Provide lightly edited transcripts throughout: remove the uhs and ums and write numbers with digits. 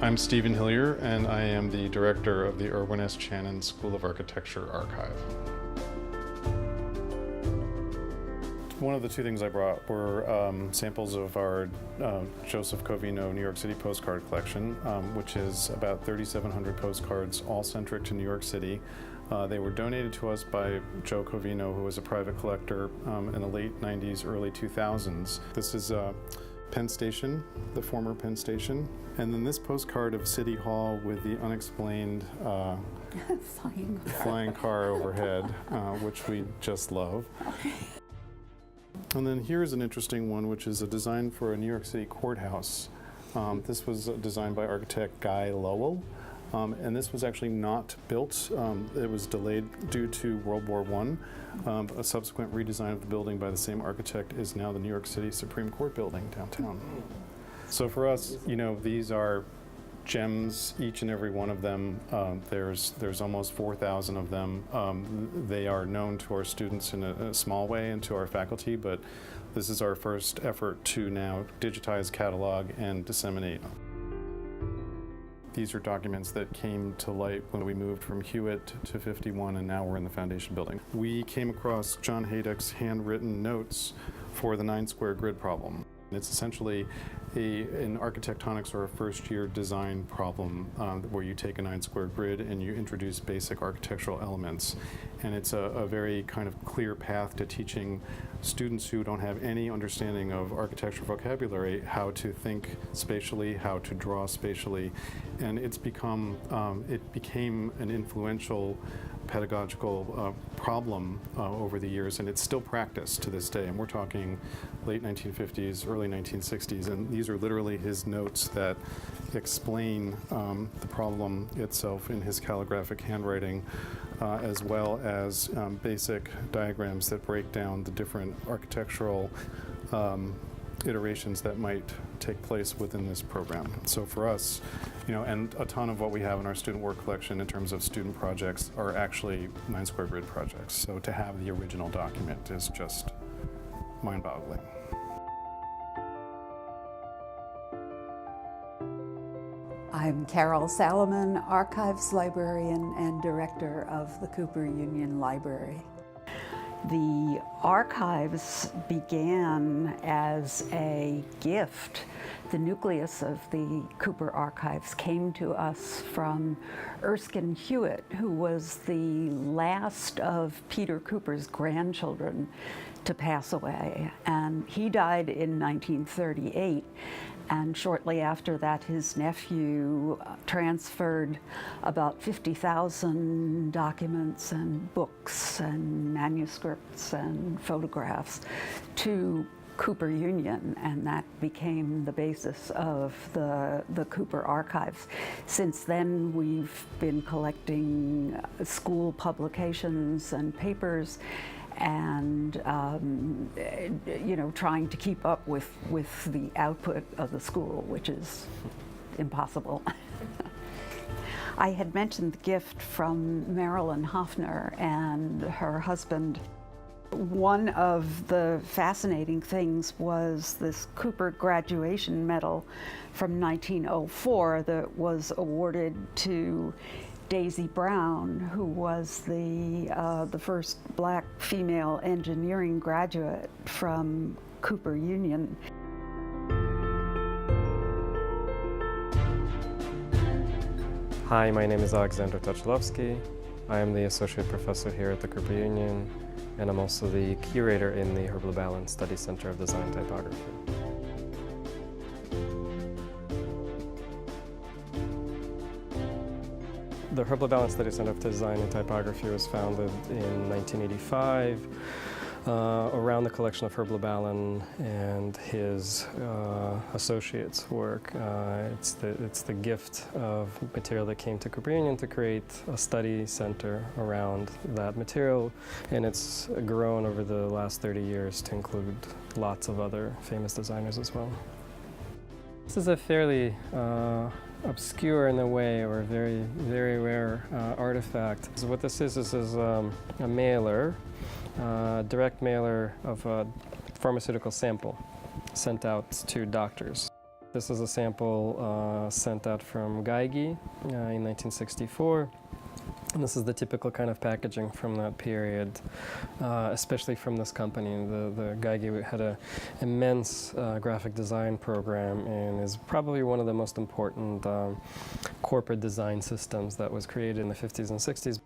I'm Stephen Hillier, and I am the director of the Irwin S. Channon School of Architecture Archive. One of the two things I brought were samples of our Joseph Covino New York City postcard collection, which is about 3,700 postcards, all centric to New York City. They were donated to us by Joe Covino, who was a private collector in the late 90s, early 2000s. This is Penn Station, the former Penn Station. And then this postcard of City Hall with the unexplained flying car overhead, which we just love. And then here's an interesting one, which is a design for a New York City courthouse. This was designed by architect Guy Lowell. And this was actually not built. It was delayed due to World War I. A subsequent redesign of the building by the same architect is now the New York City Supreme Court building downtown. So for us, you know, these are gems, each and every one of them. There's almost 4,000 of them. They are known to our students in a small way and to our faculty, but this is our first effort to now digitize, catalog, and disseminate. These are documents that came to light when we moved from Hewitt to 51, and now we're in the foundation building. We came across John Haydock's handwritten notes for the 9-square grid problem. It's essentially an architectonics or a first-year design problem where you take a 9-square grid and you introduce basic architectural elements. And it's a very kind of clear path to teaching students who don't have any understanding of architecture vocabulary how to think spatially, how to draw spatially. And it became an influential pedagogical problem over the years, and it's still practiced to this day. And we're talking late 1950s, early 1960s, and these are literally his notes that explain the problem itself in his calligraphic handwriting, as well as basic diagrams that break down the different architectural iterations that might take place within this program. So for us, you know, and a ton of what we have in our student work collection in terms of student projects are actually 9-square grid projects. So to have the original document is just mind-boggling. I'm Carol Salomon, Archives Librarian and Director of the Cooper Union Library. The archives began as a gift. The nucleus of the Cooper Archives came to us from Erskine Hewitt, who was the last of Peter Cooper's grandchildren to pass away. And he died in 1938. And shortly after that, his nephew transferred about 50,000 documents and books and manuscripts and photographs to Cooper Union, and that became the basis of the Cooper Archives. Since then, we've been collecting school publications and papers, and you know, trying to keep up with the output of the school, which is impossible. I had mentioned the gift from Marilyn Hoffner and her husband. One of the fascinating things was this Cooper graduation medal from 1904 that was awarded to Daisy Brown, who was the first black female engineering graduate from Cooper Union. Hi, my name is Alexander Tuchlovsky. I am the Associate Professor here at the Cooper Union, and I'm also the curator in the Herb Llewellyn Study Center of Design Typography. The Herb Llewellyn Study Center of Design and Typography was founded in 1985 around the collection of Herb Llewellyn and his associates' work. It's the gift of material that came to Cooper Union to create a study center around that material, and it's grown over the last 30 years to include lots of other famous designers as well. This is a fairly obscure in a way, or a very, very rare artifact. So what this is a mailer, direct mailer of a pharmaceutical sample sent out to doctors. This is a sample sent out from Geigy in 1964. And this is the typical kind of packaging from that period, especially from this company. The Geigy had an immense graphic design program and is probably one of the most important corporate design systems that was created in the 50s and 60s.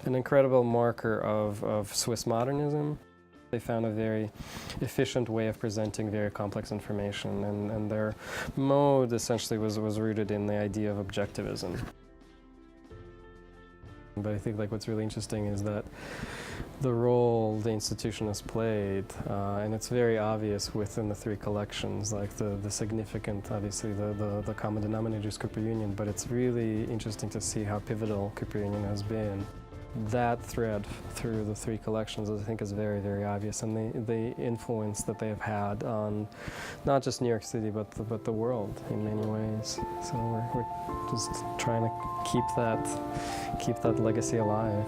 An incredible marker of Swiss modernism. They found a very efficient way of presenting very complex information, and their mode essentially was rooted in the idea of objectivism. But I think what's really interesting is that the role the institution has played, and it's very obvious within the three collections, the significant, obviously the common denominator is Cooper Union, but it's really interesting to see how pivotal Cooper Union has been. That thread through the three collections, I think, is very, very obvious, and the influence that they have had on not just New York City, but the world in many ways. So we're just trying to keep that legacy alive.